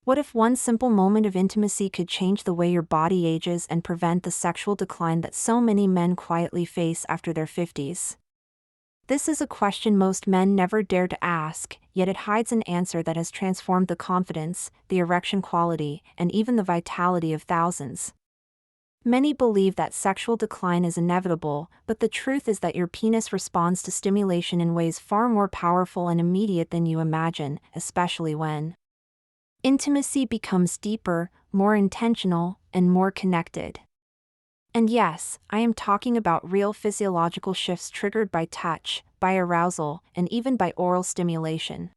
What if one simple moment of intimacy could change the way your body ages and prevent the sexual decline that so many men quietly face after their 50s? This is a question most men never dare to ask, yet it hides an answer that has transformed the confidence, the erection quality, and even the vitality of thousands. Many believe that sexual decline is inevitable, but the truth is that your penis responds to stimulation in ways far more powerful and immediate than you imagine, especially when intimacy becomes deeper, more intentional, and more connected. And yes, I am talking about real physiological shifts triggered by touch, by arousal, and even by oral stimulation.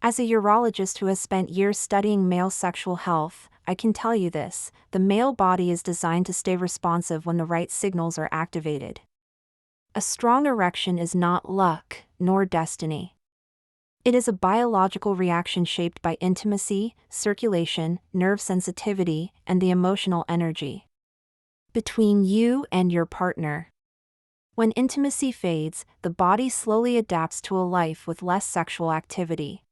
As a urologist who has spent years studying male sexual health, I can tell you this: the male body is designed to stay responsive when the right signals are activated. A strong erection is not luck, nor destiny. It is a biological reaction shaped by intimacy, circulation, nerve sensitivity, and the emotional energy between you and your partner. When intimacy fades, the body slowly adapts to a life with less sexual activity.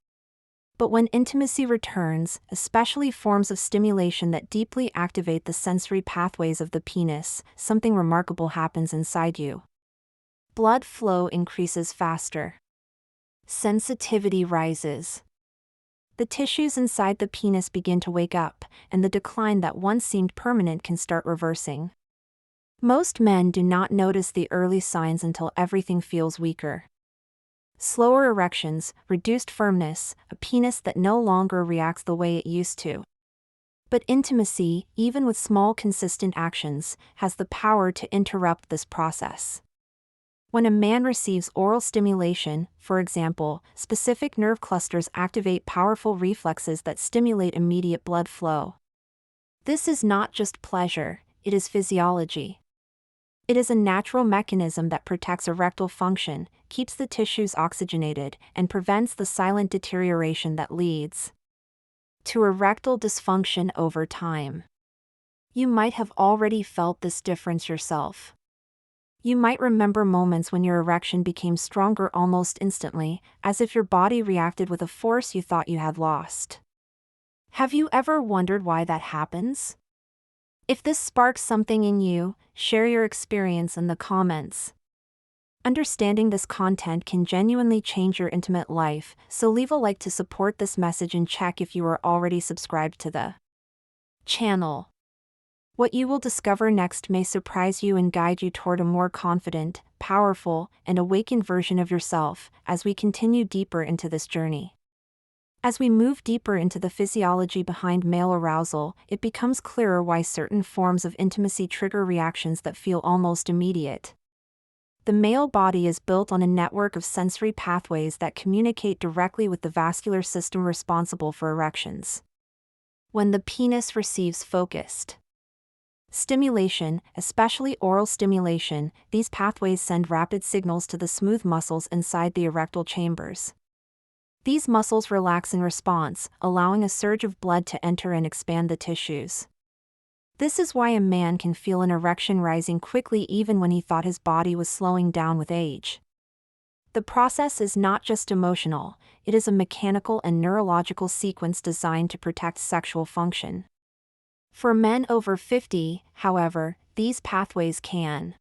But when intimacy returns, especially forms of stimulation that deeply activate the sensory pathways of the penis, something remarkable happens inside you. Blood flow increases faster. Sensitivity rises. The tissues inside the penis begin to wake up, and the decline that once seemed permanent can start reversing. Most men do not notice the early signs until everything feels weaker. Slower erections, reduced firmness, a penis that no longer reacts the way it used to. But intimacy, even with small consistent actions, has the power to interrupt this process. When a man receives oral stimulation, for example, specific nerve clusters activate powerful reflexes that stimulate immediate blood flow. This is not just pleasure, it is physiology. It is a natural mechanism that protects erectile function, keeps the tissues oxygenated, and prevents the silent deterioration that leads to erectile dysfunction over time. You might have already felt this difference yourself. You might remember moments when your erection became stronger almost instantly, as if your body reacted with a force you thought you had lost. Have you ever wondered why that happens? If this sparks something in you, share your experience in the comments. Understanding this content can genuinely change your intimate life, so leave a like to support this message and check if you are already subscribed to the channel. What you will discover next may surprise you and guide you toward a more confident, powerful, and awakened version of yourself as we continue deeper into this journey. As we move deeper into the physiology behind male arousal, it becomes clearer why certain forms of intimacy trigger reactions that feel almost immediate. The male body is built on a network of sensory pathways that communicate directly with the vascular system responsible for erections. When the penis receives focused stimulation, especially oral stimulation, these pathways send rapid signals to the smooth muscles inside the erectile chambers. These muscles relax in response, allowing a surge of blood to enter and expand the tissues. This is why a man can feel an erection rising quickly even when he thought his body was slowing down with age. The process is not just emotional, it is a mechanical and neurological sequence designed to protect sexual function. For men over 50, however, these pathways can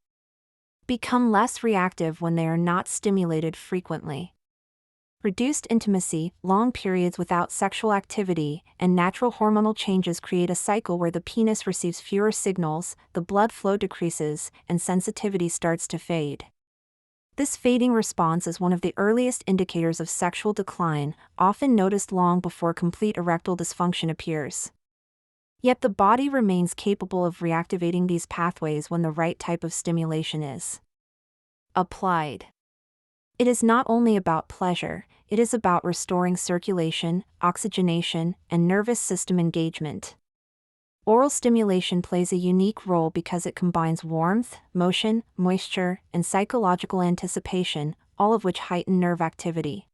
become less reactive when they are not stimulated frequently. Reduced intimacy, long periods without sexual activity, and natural hormonal changes create a cycle where the penis receives fewer signals, the blood flow decreases, and sensitivity starts to fade. This fading response is one of the earliest indicators of sexual decline, often noticed long before complete erectile dysfunction appears. Yet the body remains capable of reactivating these pathways when the right type of stimulation is applied. It is not only about pleasure, it is about restoring circulation, oxygenation, and nervous system engagement. Oral stimulation plays a unique role because it combines warmth, motion, moisture, and psychological anticipation, all of which heighten nerve activity.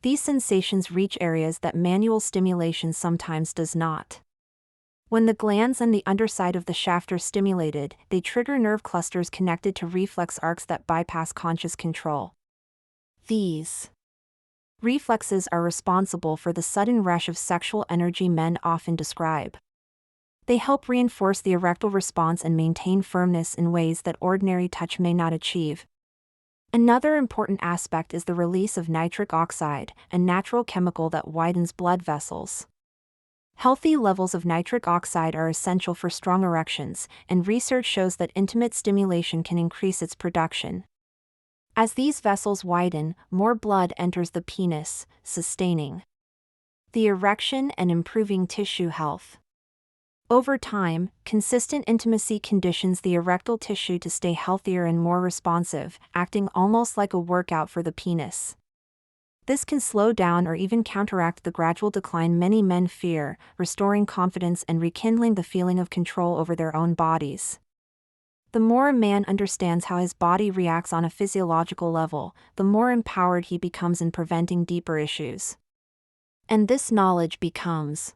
These sensations reach areas that manual stimulation sometimes does not. When the glands and the underside of the shaft are stimulated, they trigger nerve clusters connected to reflex arcs that bypass conscious control. These Reflexes are responsible for the sudden rush of sexual energy men often describe. They help reinforce the erectile response and maintain firmness in ways that ordinary touch may not achieve. Another important aspect is the release of nitric oxide, a natural chemical that widens blood vessels. Healthy levels of nitric oxide are essential for strong erections, and research shows that intimate stimulation can increase its production. As these vessels widen, more blood enters the penis, sustaining the erection and improving tissue health. Over time, consistent intimacy conditions the erectile tissue to stay healthier and more responsive, acting almost like a workout for the penis. This can slow down or even counteract the gradual decline many men fear, restoring confidence and rekindling the feeling of control over their own bodies. The more a man understands how his body reacts on a physiological level, the more empowered he becomes in preventing deeper issues. And this knowledge becomes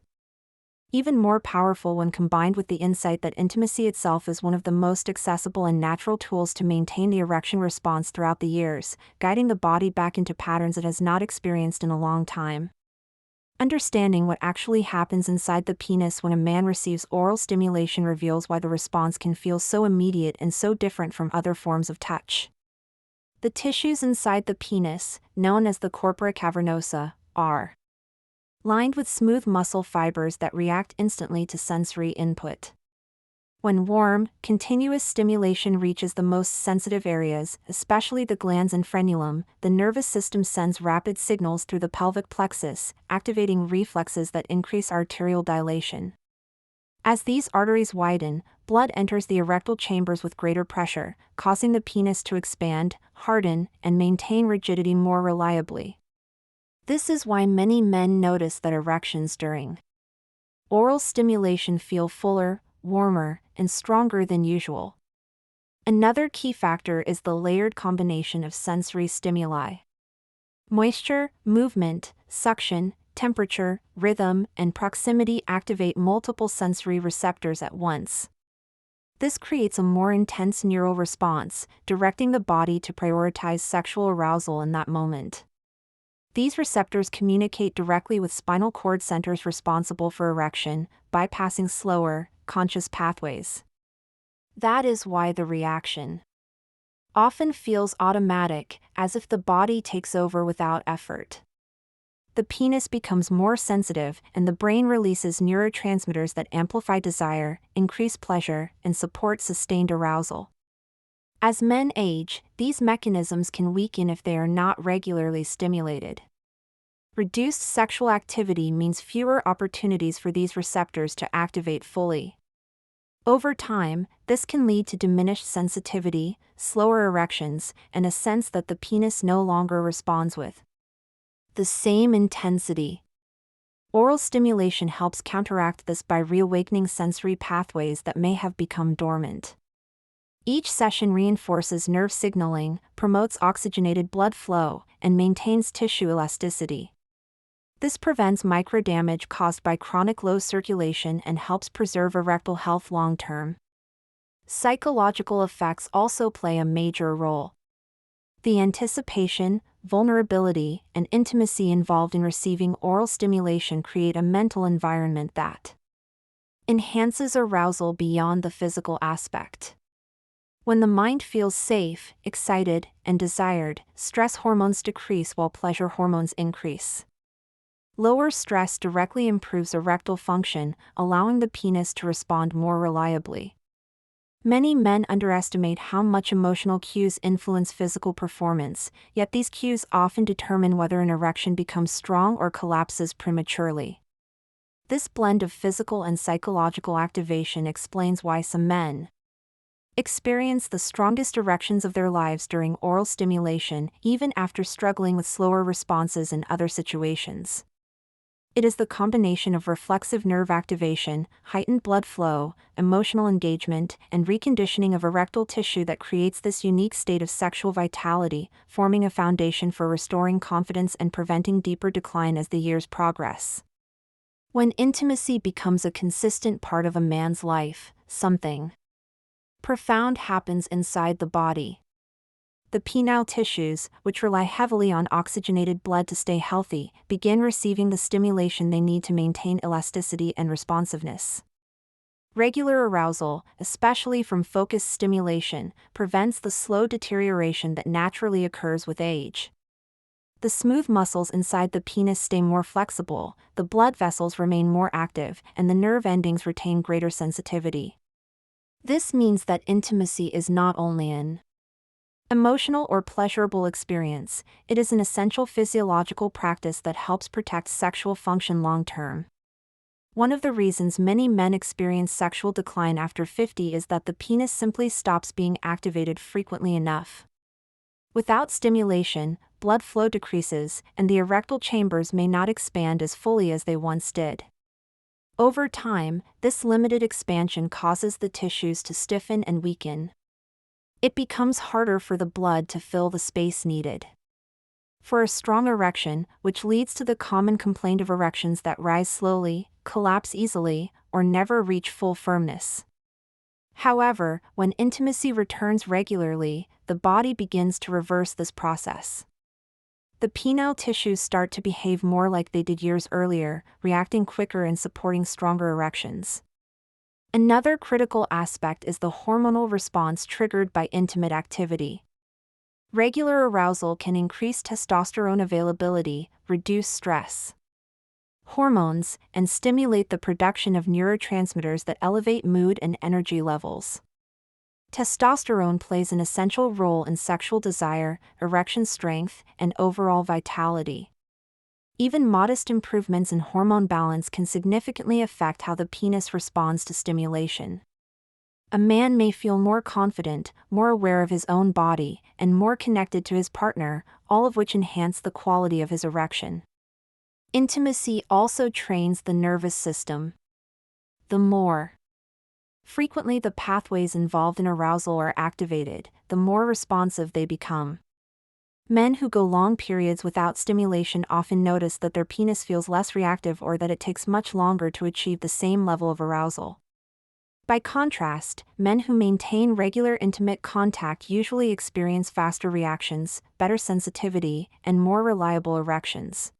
even more powerful when combined with the insight that intimacy itself is one of the most accessible and natural tools to maintain the erection response throughout the years, guiding the body back into patterns it has not experienced in a long time. Understanding what actually happens inside the penis when a man receives oral stimulation reveals why the response can feel so immediate and so different from other forms of touch. The tissues inside the penis, known as the corpora cavernosa, are lined with smooth muscle fibers that react instantly to sensory input. When warm, continuous stimulation reaches the most sensitive areas, especially the glands and frenulum, the nervous system sends rapid signals through the pelvic plexus, activating reflexes that increase arterial dilation. As these arteries widen, blood enters the erectile chambers with greater pressure, causing the penis to expand, harden, and maintain rigidity more reliably. This is why many men notice that erections during oral stimulation feel fuller, warmer, and stronger than usual. Another key factor is the layered combination of sensory stimuli. Moisture, movement, suction, temperature, rhythm, and proximity activate multiple sensory receptors at once. This creates a more intense neural response, directing the body to prioritize sexual arousal in that moment. These receptors communicate directly with spinal cord centers responsible for erection, bypassing slower, conscious pathways. That is why the reaction often feels automatic, as if the body takes over without effort. The penis becomes more sensitive, and the brain releases neurotransmitters that amplify desire, increase pleasure, and support sustained arousal. As men age, these mechanisms can weaken if they are not regularly stimulated. Reduced sexual activity means fewer opportunities for these receptors to activate fully. Over time, this can lead to diminished sensitivity, slower erections, and a sense that the penis no longer responds with the same intensity. Oral stimulation helps counteract this by reawakening sensory pathways that may have become dormant. Each session reinforces nerve signaling, promotes oxygenated blood flow, and maintains tissue elasticity. This prevents microdamage caused by chronic low circulation and helps preserve erectile health long-term. Psychological effects also play a major role. The anticipation, vulnerability, and intimacy involved in receiving oral stimulation create a mental environment that enhances arousal beyond the physical aspect. When the mind feels safe, excited, and desired, stress hormones decrease while pleasure hormones increase. Lower stress directly improves erectile function, allowing the penis to respond more reliably. Many men underestimate how much emotional cues influence physical performance, yet these cues often determine whether an erection becomes strong or collapses prematurely. This blend of physical and psychological activation explains why some men experience the strongest erections of their lives during oral stimulation, even after struggling with slower responses in other situations. It is the combination of reflexive nerve activation, heightened blood flow, emotional engagement, and reconditioning of erectile tissue that creates this unique state of sexual vitality, forming a foundation for restoring confidence and preventing deeper decline as the years progress. When intimacy becomes a consistent part of a man's life, something profound happens inside the body. The penile tissues, which rely heavily on oxygenated blood to stay healthy, begin receiving the stimulation they need to maintain elasticity and responsiveness. Regular arousal, especially from focused stimulation, prevents the slow deterioration that naturally occurs with age. The smooth muscles inside the penis stay more flexible, the blood vessels remain more active, and the nerve endings retain greater sensitivity. This means that intimacy is not only an emotional or pleasurable experience, it is an essential physiological practice that helps protect sexual function long term. One of the reasons many men experience sexual decline after 50 is that the penis simply stops being activated frequently enough. Without stimulation, blood flow decreases, and the erectile chambers may not expand as fully as they once did. Over time, this limited expansion causes the tissues to stiffen and weaken. It becomes harder for the blood to fill the space needed for a strong erection, which leads to the common complaint of erections that rise slowly, collapse easily, or never reach full firmness. However, when intimacy returns regularly, the body begins to reverse this process. The penile tissues start to behave more like they did years earlier, reacting quicker and supporting stronger erections. Another critical aspect is the hormonal response triggered by intimate activity. Regular arousal can increase testosterone availability, reduce stress hormones, and stimulate the production of neurotransmitters that elevate mood and energy levels. Testosterone plays an essential role in sexual desire, erection strength, and overall vitality. Even modest improvements in hormone balance can significantly affect how the penis responds to stimulation. A man may feel more confident, more aware of his own body, and more connected to his partner, all of which enhance the quality of his erection. Intimacy also trains the nervous system. The more frequently the pathways involved in arousal are activated, the more responsive they become. Men who go long periods without stimulation often notice that their penis feels less reactive or that it takes much longer to achieve the same level of arousal. By contrast, men who maintain regular intimate contact usually experience faster reactions, better sensitivity, and more reliable erections.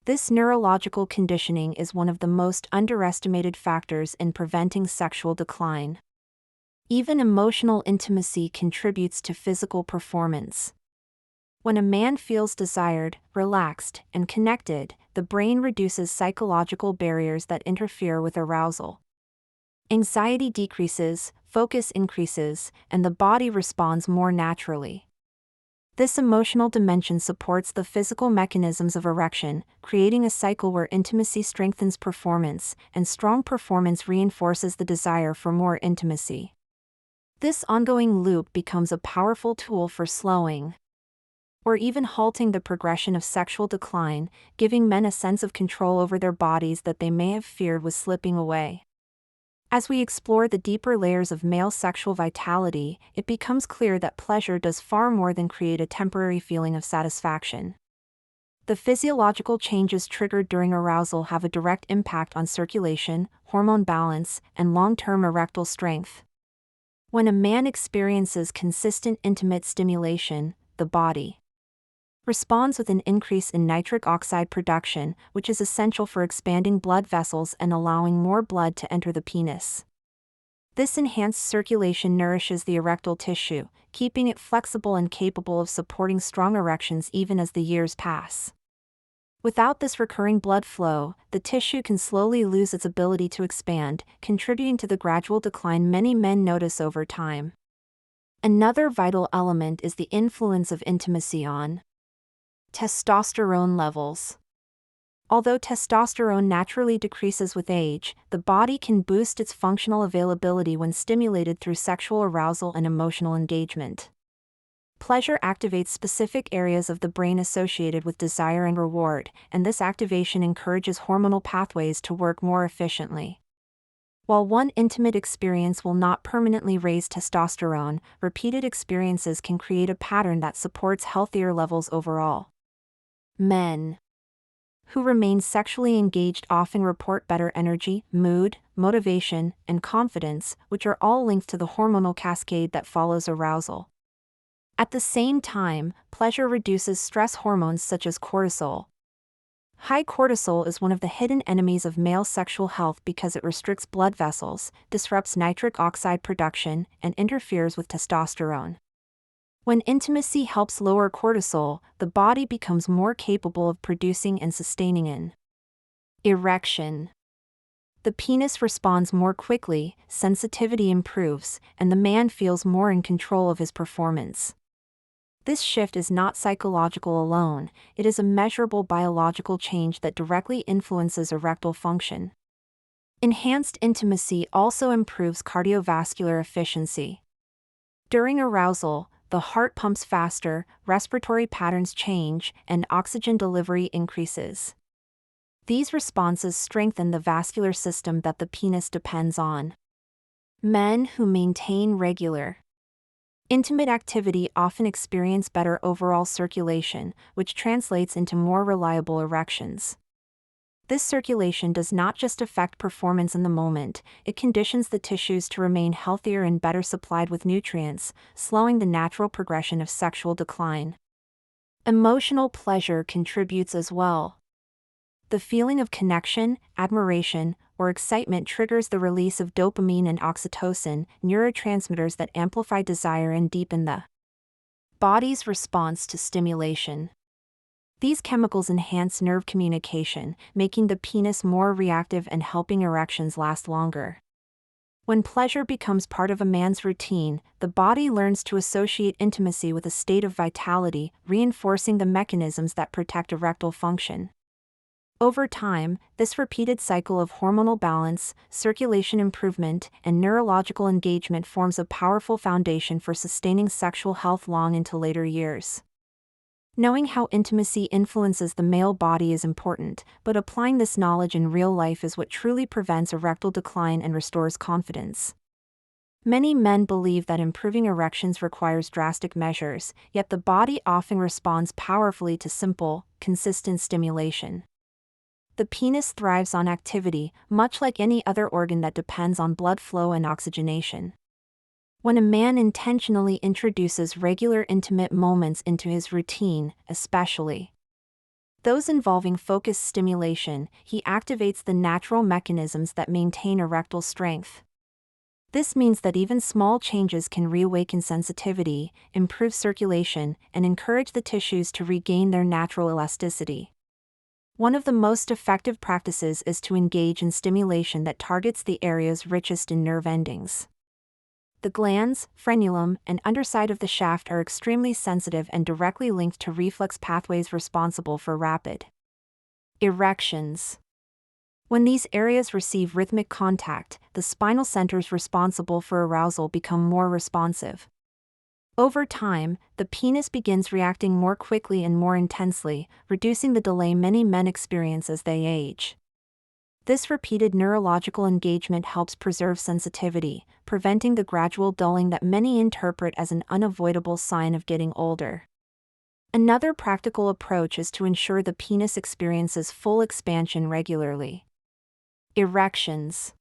This neurological conditioning is one of the most underestimated factors in preventing sexual decline. Even emotional intimacy contributes to physical performance. When a man feels desired, relaxed, and connected, the brain reduces psychological barriers that interfere with arousal. Anxiety decreases, focus increases, and the body responds more naturally. This emotional dimension supports the physical mechanisms of erection, creating a cycle where intimacy strengthens performance, and strong performance reinforces the desire for more intimacy. This ongoing loop becomes a powerful tool for slowing or even halting the progression of sexual decline, giving men a sense of control over their bodies that they may have feared was slipping away. As we explore the deeper layers of male sexual vitality, it becomes clear that pleasure does far more than create a temporary feeling of satisfaction. The physiological changes triggered during arousal have a direct impact on circulation, hormone balance, and long-term erectile strength. When a man experiences consistent intimate stimulation, the body responds with an increase in nitric oxide production, which is essential for expanding blood vessels and allowing more blood to enter the penis. This enhanced circulation nourishes the erectile tissue, keeping it flexible and capable of supporting strong erections even as the years pass. Without this recurring blood flow, the tissue can slowly lose its ability to expand, contributing to the gradual decline many men notice over time. Another vital element is the influence of intimacy on testosterone levels. Although testosterone naturally decreases with age, the body can boost its functional availability when stimulated through sexual arousal and emotional engagement. Pleasure activates specific areas of the brain associated with desire and reward, and this activation encourages hormonal pathways to work more efficiently. While one intimate experience will not permanently raise testosterone, repeated experiences can create a pattern that supports healthier levels overall. Men who remain sexually engaged often report better energy, mood, motivation, and confidence, which are all linked to the hormonal cascade that follows arousal. At the same time, pleasure reduces stress hormones such as cortisol. High cortisol is one of the hidden enemies of male sexual health because it restricts blood vessels, disrupts nitric oxide production, and interferes with testosterone. When intimacy helps lower cortisol, the body becomes more capable of producing and sustaining an erection. The penis responds more quickly, sensitivity improves, and the man feels more in control of his performance. This shift is not psychological alone, it is a measurable biological change that directly influences erectile function. Enhanced intimacy also improves cardiovascular efficiency. During arousal, the heart pumps faster, respiratory patterns change, and oxygen delivery increases. These responses strengthen the vascular system that the penis depends on. Men who maintain regular intimate activity often experience better overall circulation, which translates into more reliable erections. This circulation does not just affect performance in the moment, it conditions the tissues to remain healthier and better supplied with nutrients, slowing the natural progression of sexual decline. Emotional pleasure contributes as well. The feeling of connection, admiration, or excitement triggers the release of dopamine and oxytocin, neurotransmitters that amplify desire and deepen the body's response to stimulation. These chemicals enhance nerve communication, making the penis more reactive and helping erections last longer. When pleasure becomes part of a man's routine, the body learns to associate intimacy with a state of vitality, reinforcing the mechanisms that protect erectile function. Over time, this repeated cycle of hormonal balance, circulation improvement, and neurological engagement forms a powerful foundation for sustaining sexual health long into later years. Knowing how intimacy influences the male body is important, but applying this knowledge in real life is what truly prevents erectile decline and restores confidence. Many men believe that improving erections requires drastic measures, yet the body often responds powerfully to simple, consistent stimulation. The penis thrives on activity, much like any other organ that depends on blood flow and oxygenation. When a man intentionally introduces regular intimate moments into his routine, especially those involving focused stimulation, he activates the natural mechanisms that maintain erectile strength. This means that even small changes can reawaken sensitivity, improve circulation, and encourage the tissues to regain their natural elasticity. One of the most effective practices is to engage in stimulation that targets the areas richest in nerve endings. The glands, frenulum, and underside of the shaft are extremely sensitive and directly linked to reflex pathways responsible for rapid erections. When these areas receive rhythmic contact, the spinal centers responsible for arousal become more responsive. Over time, the penis begins reacting more quickly and more intensely, reducing the delay many men experience as they age. This repeated neurological engagement helps preserve sensitivity, preventing the gradual dulling that many interpret as an unavoidable sign of getting older. Another practical approach is to ensure the penis experiences full expansion regularly. Erections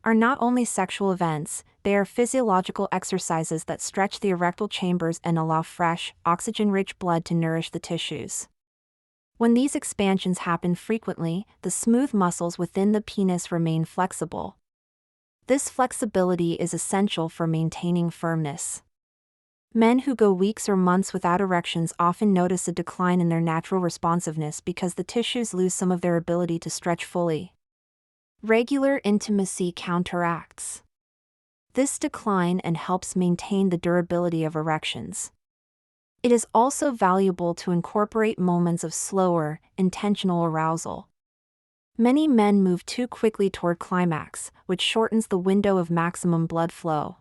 are not only sexual events, they are physiological exercises that stretch the erectile chambers and allow fresh, oxygen-rich blood to nourish the tissues. When these expansions happen frequently, the smooth muscles within the penis remain flexible. This flexibility is essential for maintaining firmness. Men who go weeks or months without erections often notice a decline in their natural responsiveness because the tissues lose some of their ability to stretch fully. Regular intimacy counteracts this decline and helps maintain the durability of erections. It is also valuable to incorporate moments of slower, intentional arousal. Many men move too quickly toward climax, which shortens the window of maximum blood flow.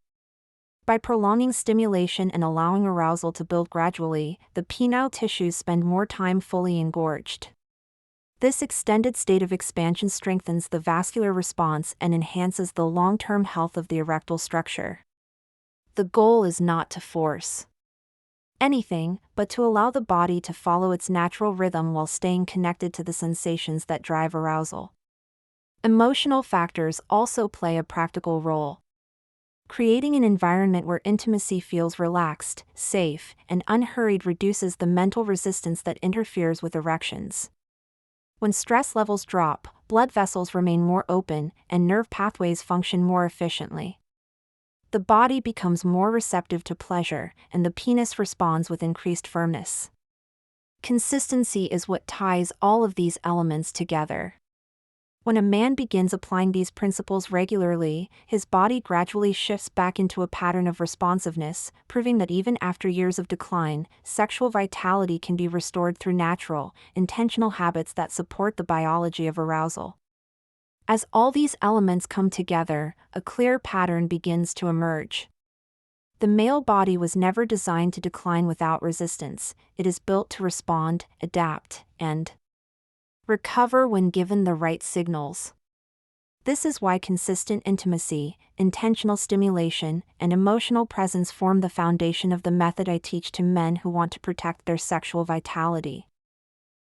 By prolonging stimulation and allowing arousal to build gradually, the penile tissues spend more time fully engorged. This extended state of expansion strengthens the vascular response and enhances the long-term health of the erectile structure. The goal is not to force anything, but to allow the body to follow its natural rhythm while staying connected to the sensations that drive arousal. Emotional factors also play a practical role. Creating an environment where intimacy feels relaxed, safe, and unhurried reduces the mental resistance that interferes with erections. When stress levels drop, blood vessels remain more open, and nerve pathways function more efficiently. The body becomes more receptive to pleasure, and the penis responds with increased firmness. Consistency is what ties all of these elements together. When a man begins applying these principles regularly, his body gradually shifts back into a pattern of responsiveness, proving that even after years of decline, sexual vitality can be restored through natural, intentional habits that support the biology of arousal. As all these elements come together, a clear pattern begins to emerge. The male body was never designed to decline without resistance. It is built to respond, adapt, and recover when given the right signals. This is why consistent intimacy, intentional stimulation, and emotional presence form the foundation of the method I teach to men who want to protect their sexual vitality.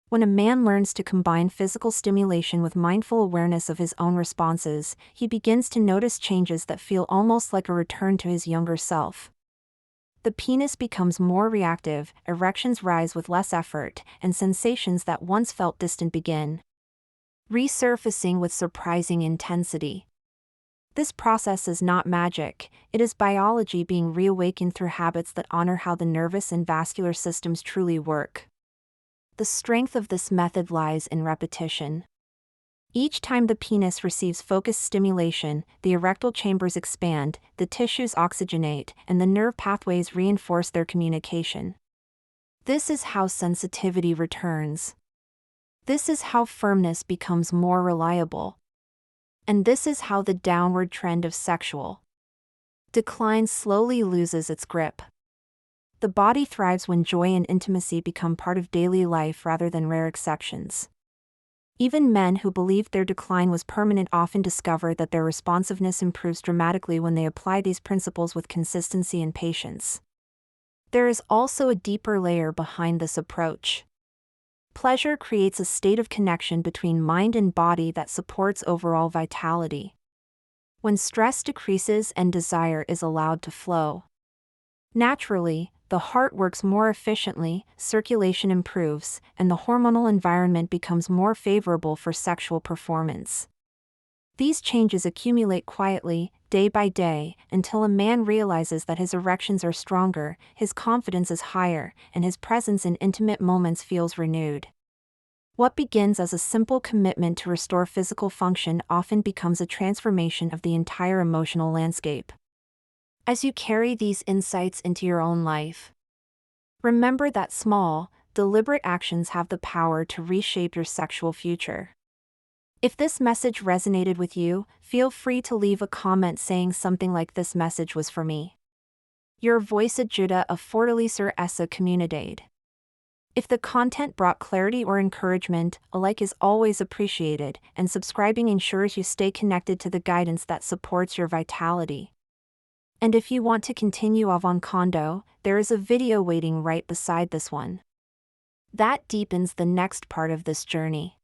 When a man learns to combine physical stimulation with mindful awareness of his own responses, he begins to notice changes that feel almost like a return to his younger self. The penis becomes more reactive, erections rise with less effort, and sensations that once felt distant begin resurfacing with surprising intensity. This process is not magic, it is biology being reawakened through habits that honor how the nervous and vascular systems truly work. The strength of this method lies in repetition. Each time the penis receives focused stimulation, the erectile chambers expand, the tissues oxygenate, and the nerve pathways reinforce their communication. This is how sensitivity returns. This is how firmness becomes more reliable. And this is how the downward trend of sexual decline slowly loses its grip. The body thrives when joy and intimacy become part of daily life rather than rare exceptions. Even men who believed their decline was permanent often discover that their responsiveness improves dramatically when they apply these principles with consistency and patience. There is also a deeper layer behind this approach. Pleasure creates a state of connection between mind and body that supports overall vitality. When stress decreases and desire is allowed to flow naturally, the heart works more efficiently, circulation improves, and the hormonal environment becomes more favorable for sexual performance. These changes accumulate quietly, day by day, until a man realizes that his erections are stronger, his confidence is higher, and his presence in intimate moments feels renewed. What begins as a simple commitment to restore physical function often becomes a transformation of the entire emotional landscape. As you carry these insights into your own life, remember that small, deliberate actions have the power to reshape your sexual future. If this message resonated with you, feel free to leave a comment saying something like "This message was for me." Your voice ajuda a fortalecer essa comunidade. If the content brought clarity or encouragement, a like is always appreciated, and subscribing ensures you stay connected to the guidance that supports your vitality. And if you want to continue avanzando, there is a video waiting right beside this one that deepens the next part of this journey.